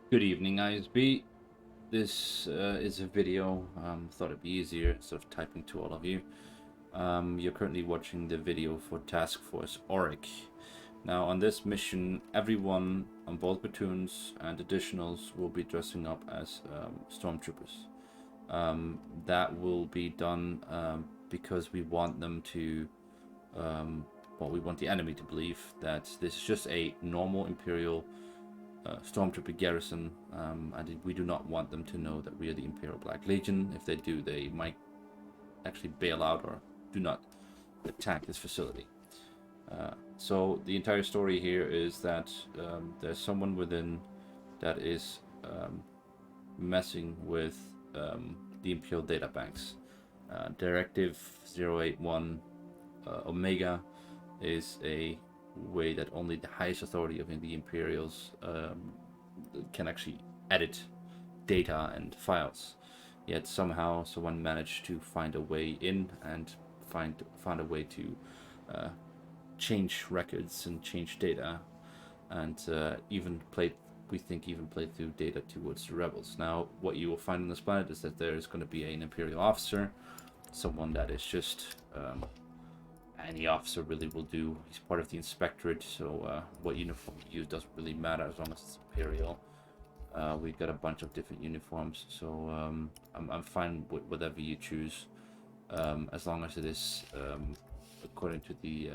Good evening, ISB. This is a video. Thought it'd be easier instead of typing to all of you. You're currently watching the video for Taskforce Aurek. Now, on this mission, everyone on both platoons and additionals will be dressing up as Stormtroopers. That will be done because we want them to, we want the enemy to believe that this is just a normal Imperial Stormtrooper garrison, and we do not want them to know that we are the Imperial Black Legion. If they do, they might actually bail out or do not attack this facility. So the entire story here is that there's someone within that is messing with the Imperial Databanks. Directive 081 Omega is a way that only the highest authority of the Imperials can actually edit data and files. Yet somehow someone managed to find a way in and found a way to change records and change data, and even played through data towards the rebels. Now, what you will find on this planet is that there is going to be an Imperial officer, someone that is just any officer really will do. He's part of the Inspectorate, so what uniform you use doesn't really matter as long as it's Imperial. We've got a bunch of different uniforms, so I'm fine with whatever you choose, as long as it is according to the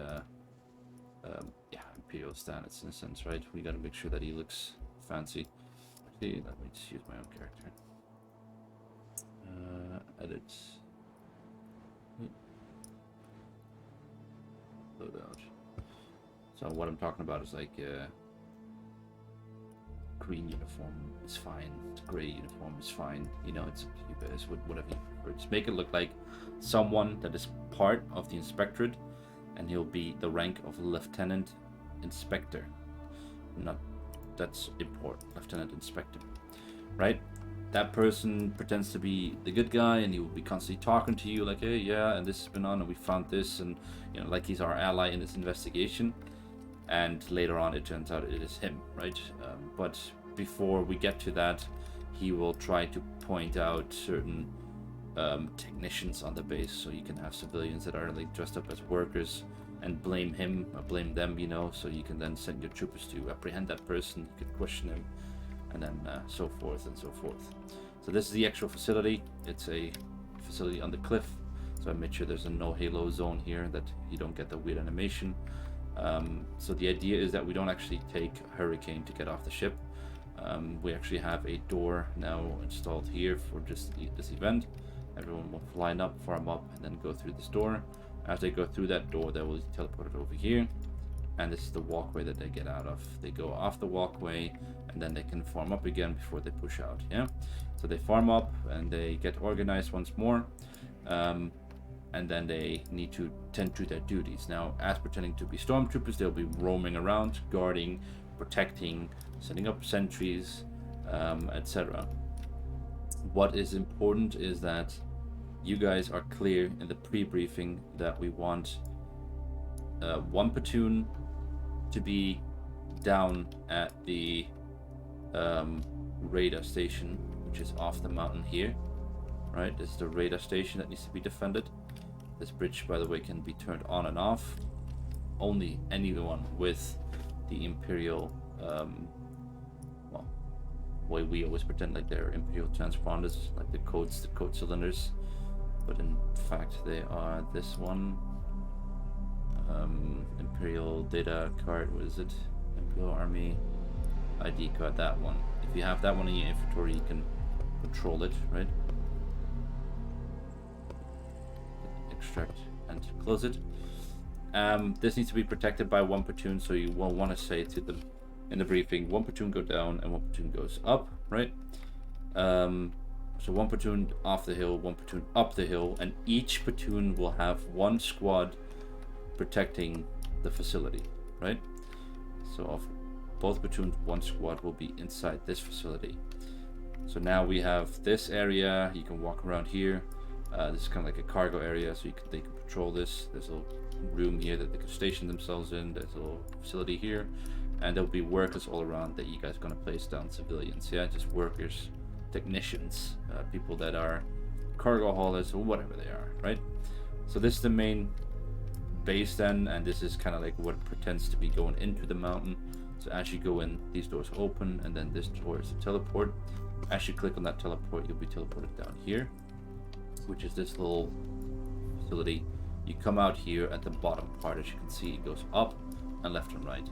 Imperial standards in a sense, right? We gotta make sure that he looks fancy. Actually, let me just use my own character. Edit. Loadout. So what I'm talking about is like green uniform is fine, gray uniform is fine. You know, it's up to you guys, whatever you prefer. Just make it look like someone that is part of the Inspectorate, and he'll be the rank of Lieutenant Inspector. That's important, Lieutenant Inspector, right? That person pretends to be the good guy, and he will be constantly talking to you like, hey, yeah, and this has been on, and we found this, and like he's our ally in this investigation. And later on, it turns out it is him, right? But before we get to that, he will try to point out certain technicians on the base, so you can have civilians that are like dressed up as workers and blame him or blame them, so you can then send your troopers to apprehend that person. You can question him, and then so forth and so forth. So this is the actual facility. It's a facility on the cliff, so I made sure there's a no halo zone here, that you don't get the weird animation. So the idea is that we don't actually take a hurricane to get off the ship. We actually have a door now installed here for just this event. Everyone will line up, farm up, and then go through this door. As they go through that door, they will be teleported over here, and this is the walkway that they get out of. They go off the walkway, and then they can farm up again before they push out. Yeah, so they farm up and they get organized once more, and then they need to tend to their duties. Now, as pretending to be Stormtroopers, they'll be roaming around, guarding, protecting, setting up sentries, etc. What is important is that you guys are clear in the pre-briefing that we want one platoon to be down at the radar station, which is off the mountain here, right? This is the radar station that needs to be defended. This bridge, by the way, can be turned on and off. Only anyone with the Imperial, way we always pretend like they're Imperial transponders, like the code cylinders, but in fact they are this one. Imperial data card, what is it? Imperial Army ID card, that one. If you have that one in your inventory, you can control it, right? Extract and close it. This needs to be protected by one platoon, so you will want to say to them in the briefing, one platoon go down and one platoon goes up, right? So one platoon off the hill, one platoon up the hill, and each platoon will have one squad protecting the facility, right? So of both platoons, one squad will be inside this facility. So now we have this area. You can walk around here. This is kind of like a cargo area, so they can patrol this. There's a little room here that they can station themselves in. There's a little facility here, and there'll be workers all around that you guys are gonna place down civilians. Yeah, just workers, technicians, people that are cargo haulers or whatever they are, right? So this is the main base then, and this is kind of like what pretends to be going into the mountain. So as you go in, these doors open, and then this door is a teleport. As you click on that teleport, you'll be teleported down here, which is this little facility. You come out here at the bottom part. As you can see, it goes up and left and right.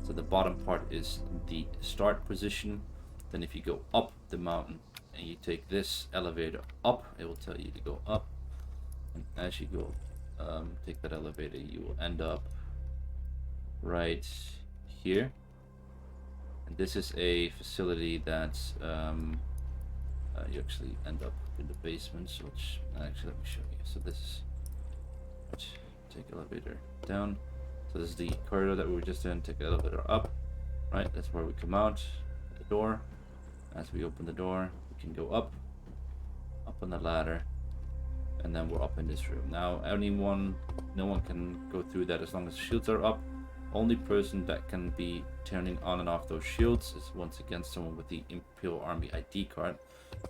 So the bottom part is the start position. Then if you go up the mountain and you take this elevator up, it will tell you to go up. And as you go take that elevator, you will end up right here. And this is a facility that you actually end up in the basement, so which actually let me show you. So this is take elevator down. So this is the corridor that we were just in. Take the elevator up, right? That's where we come out at the door. As we open the door, we can go up on the ladder, and then we're up in this room. Now no one can go through that as long as shields are up. Only person that can be turning on and off those shields is once again someone with the Imperial Army ID card.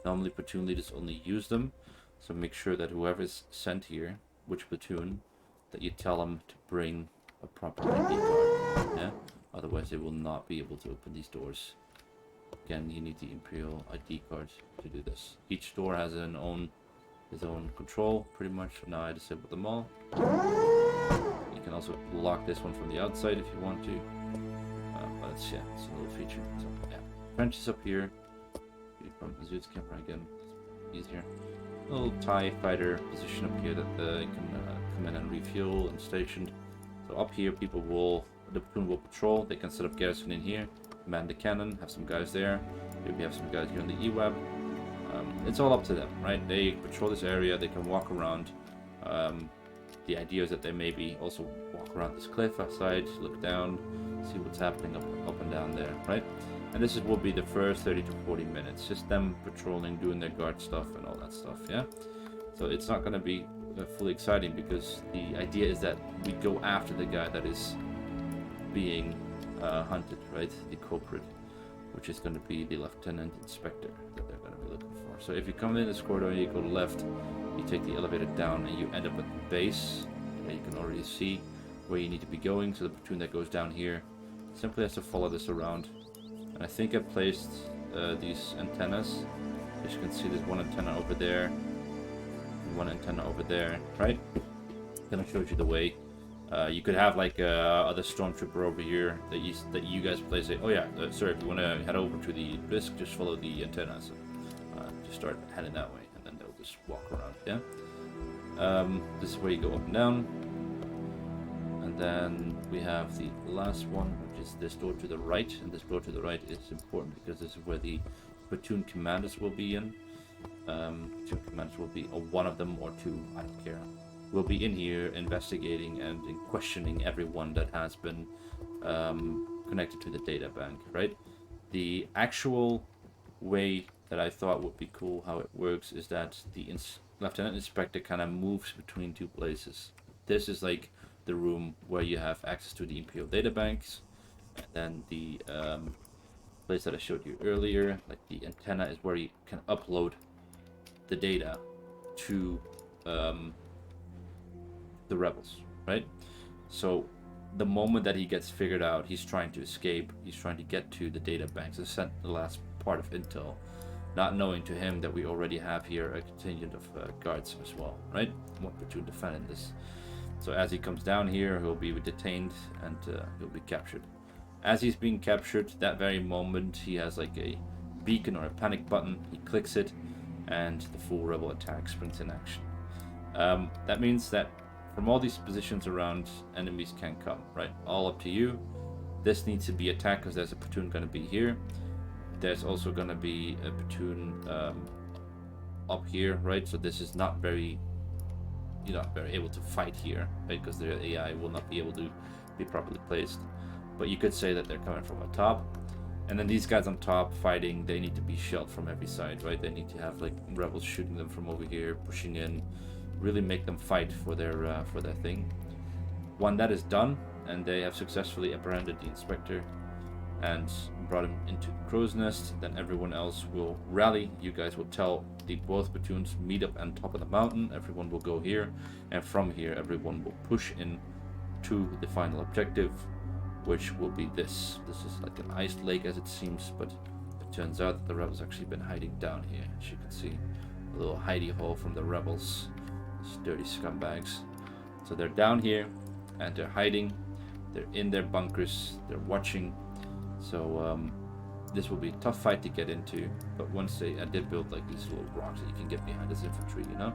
Normally platoon leaders only use them, so make sure that whoever is sent here, which platoon, that you tell them to bring a proper ID card. Yeah, otherwise they will not be able to open these doors. Again, you need the Imperial ID card to do this. Each door has his own control, pretty much. Now I disabled them all. You can also lock this one from the outside if you want to. But it's a little feature. So yeah, trenches up here. From the Zeus camera again, it's easier. Little TIE fighter position up here that you can come in and refuel and station. So up here, the platoon will patrol. They can set up garrison in here, man the cannon, have some guys there. Maybe have some guys here on the EWAB. It's all up to them, right? They patrol this area. They can walk around. The idea is that they maybe also walk around this cliff outside, look down, see what's happening up and down there, right? And this will be the first 30 to 40 minutes, just them patrolling, doing their guard stuff and all that stuff, yeah? So it's not going to be fully exciting, because the idea is that we go after the guy that is being hunted, right? The culprit, which is going to be the Lieutenant Inspector that they're going to be looking for. So if you come in this corridor, you go left, you take the elevator down, and you end up at the base. You can already see where you need to be going. So the platoon that goes down here simply has to follow this around. And I think I placed these antennas. As you can see, there's one antenna over there, and one antenna over there, right? Kind of shows you the way. You could have like other Stormtrooper over here that you guys place. Say, oh yeah, sir, if you want to head over to the risk, just follow the antennas. Just start heading that way, and then they'll just walk around. Yeah. This is where you go up and down. And then we have the last one, which is this door to the right. And this door to the right is important because this is where the platoon commanders will be in. Platoon commanders will be one of them or two, I don't care. Will be in here investigating and questioning everyone that has been connected to the data bank, right? The actual way that I thought would be cool how it works is that the Lieutenant Inspector kind of moves between two places. This is like the room where you have access to the Imperial Databanks, and then the place that I showed you earlier, like the antenna, is where you can upload the data to the rebels, right? So the moment that he gets figured out, he's trying to escape, he's trying to get to the data banks and send the last part of intel, not knowing to him that we already have here a contingent of guards as well, right? One platoon defending this. So as he comes down here, he'll be detained and he'll be captured. As he's being captured, that very moment, he has like a beacon or a panic button. He clicks it, and the full rebel attack springs in action. That means that from all these positions around, enemies can come, right? All up to you. This needs to be attacked because there's a platoon going to be here. There's also going to be a platoon up here, right? So this is not very... You're not very able to fight here, right? Because their AI will not be able to be properly placed. But you could say that they're coming from the top. And then these guys on top fighting, they need to be shelled from every side, right? They need to have like rebels shooting them from over here, pushing in, really make them fight for their thing. When that is done, and they have successfully apprehended the inspector, and brought him into the crow's nest. Then everyone else will rally. You guys will tell the both platoons meet up on top of the mountain. Everyone will go here, and from here everyone will push in to the final objective, which will be this. This is like an ice lake as it seems, but it turns out that the rebels actually been hiding down here. As you can see, a little hidey hole from the rebels, these dirty scumbags. So they're down here and they're hiding. They're in their bunkers. They're watching. So this will be a tough fight to get into. But once I did build like these little rocks that you can get behind as infantry, you know,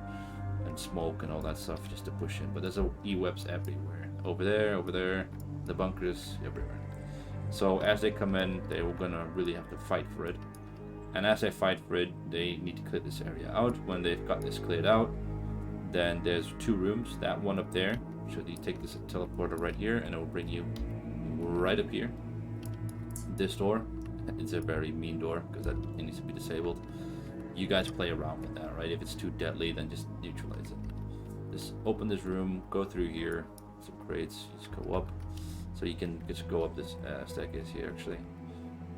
and smoke and all that stuff just to push in. But there's E-webs everywhere. Over there, the bunkers, everywhere. So as they come in, they're gonna really have to fight for it. And as they fight for it, they need to clear this area out. When they've got this cleared out, then there's 2 rooms. That one up there. So you take this teleporter right here, and it will bring you right up here. This door, it's a very mean door because it needs to be disabled. You guys play around with that, right? If it's too deadly, then just neutralize it. Just open this room, go through here, some crates, just go up. So you can just go up this staircase here actually,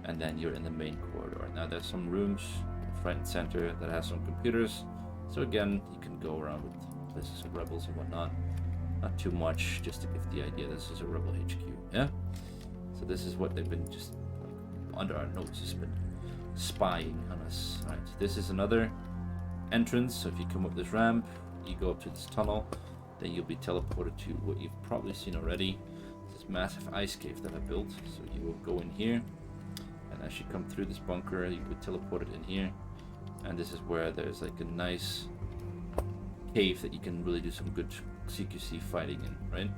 and then you're in the main corridor. Now there's some rooms front and center that has some computers. So again, you can go around with places of rebels and whatnot. Not too much, just to give the idea this is a rebel HQ, yeah? So this is what they've been just like under our noses, been spying on us. Right, this is another entrance. So if you come up this ramp, you go up to this tunnel, then you'll be teleported to what you've probably seen already, this massive ice cave that I built. So you will go in here, and as you come through this bunker, you will be teleported in here, and this is where there's like a nice cave that you can really do some good CQC fighting in, right?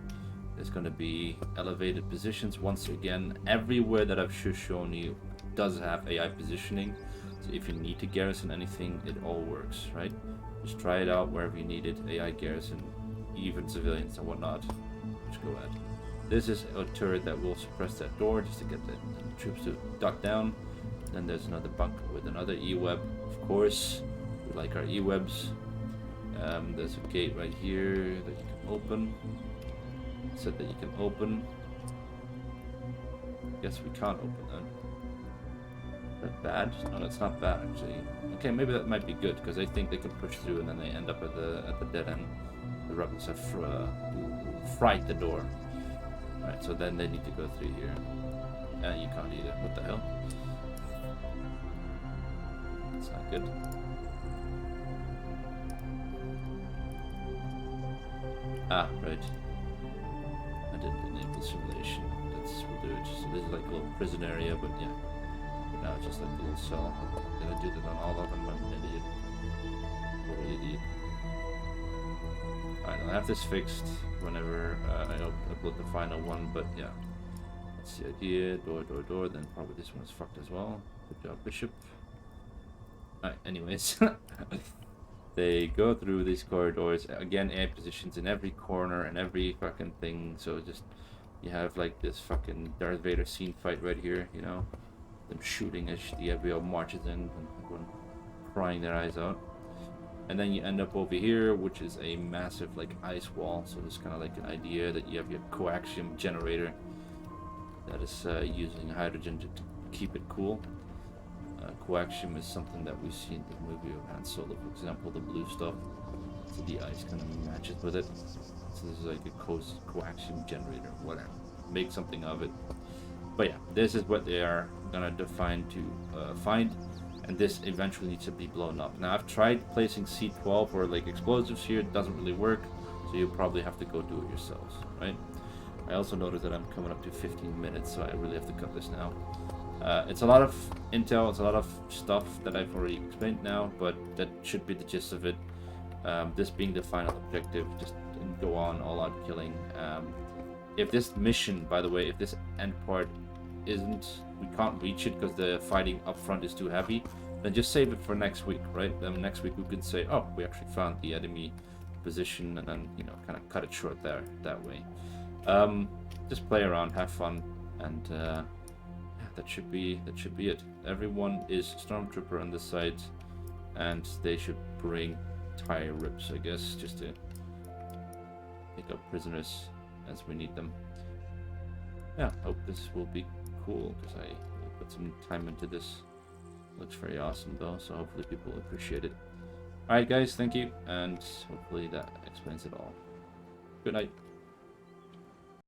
There's going to be elevated positions. Once again, everywhere that I've shown you does have AI positioning. So if you need to garrison anything, it all works, right? Just try it out wherever you need it. AI garrison, even civilians and whatnot. Just go ahead. This is a turret that will suppress that door just to get the troops to duck down. Then there's another bunker with another E-web. Of course, we like our E-webs. There's a gate right here that you can open. It said that you can open. Guess we can't open that. Is that bad? No, that's not bad actually. Okay, maybe that might be good because I think they can push through and then they end up at the dead end. The rebels have fried the door. Alright, so then they need to go through here. And you can't either. What the hell? That's not good. Ah, right. I didn't enable simulation. We'll do it. So this is like a little prison area, but yeah. But now it's just like a little cell. Did I do that on all of them? I'm an idiot. What an idiot. Alright, I'll have this fixed whenever I upload the final one, but yeah. That's the idea. Door. Then probably this one is fucked as well. Good job, Bishop. Alright, anyways. They go through these corridors. Again, AI positions in every corner and every fucking thing. So just, you have like this fucking Darth Vader scene fight right here, you know? Them shooting as the FBI marches in and everyone crying their eyes out. And then you end up over here, which is a massive like ice wall. So it's kind of like an idea that you have your coaxium generator that is using hydrogen to keep it cool. Coaxium is something that we see in the movie of Han Solo, for example, the blue stuff. So the ice kind of matches with it. So this is like a coaxium generator, whatever. Make something of it. But yeah, this is what they are gonna define to find, and this eventually needs to be blown up. Now I've tried placing C12 or like explosives here, it doesn't really work, so you'll probably have to go do it yourselves, right? I also noticed that I'm coming up to 15 minutes, so I really have to cut this now. It's a lot of intel, it's a lot of stuff that I've already explained now, but that should be the gist of it. This being the final objective, just go on all out killing. If this mission, by the way, if this end part isn't, we can't reach it because the fighting up front is too heavy, then just save it for next week, right? Then next week we could say, oh, we actually found the enemy position, and then, you know, kind of cut it short there that way. Just play around, have fun, and that should be it. Everyone is Stormtrooper on this side, and they should bring tire rips, I guess, just to pick up prisoners as we need them. Yeah, hope this will be cool because I put some time into this. Looks very awesome though, so hopefully people will appreciate it. Alright guys, thank you, and hopefully that explains it all. Good night.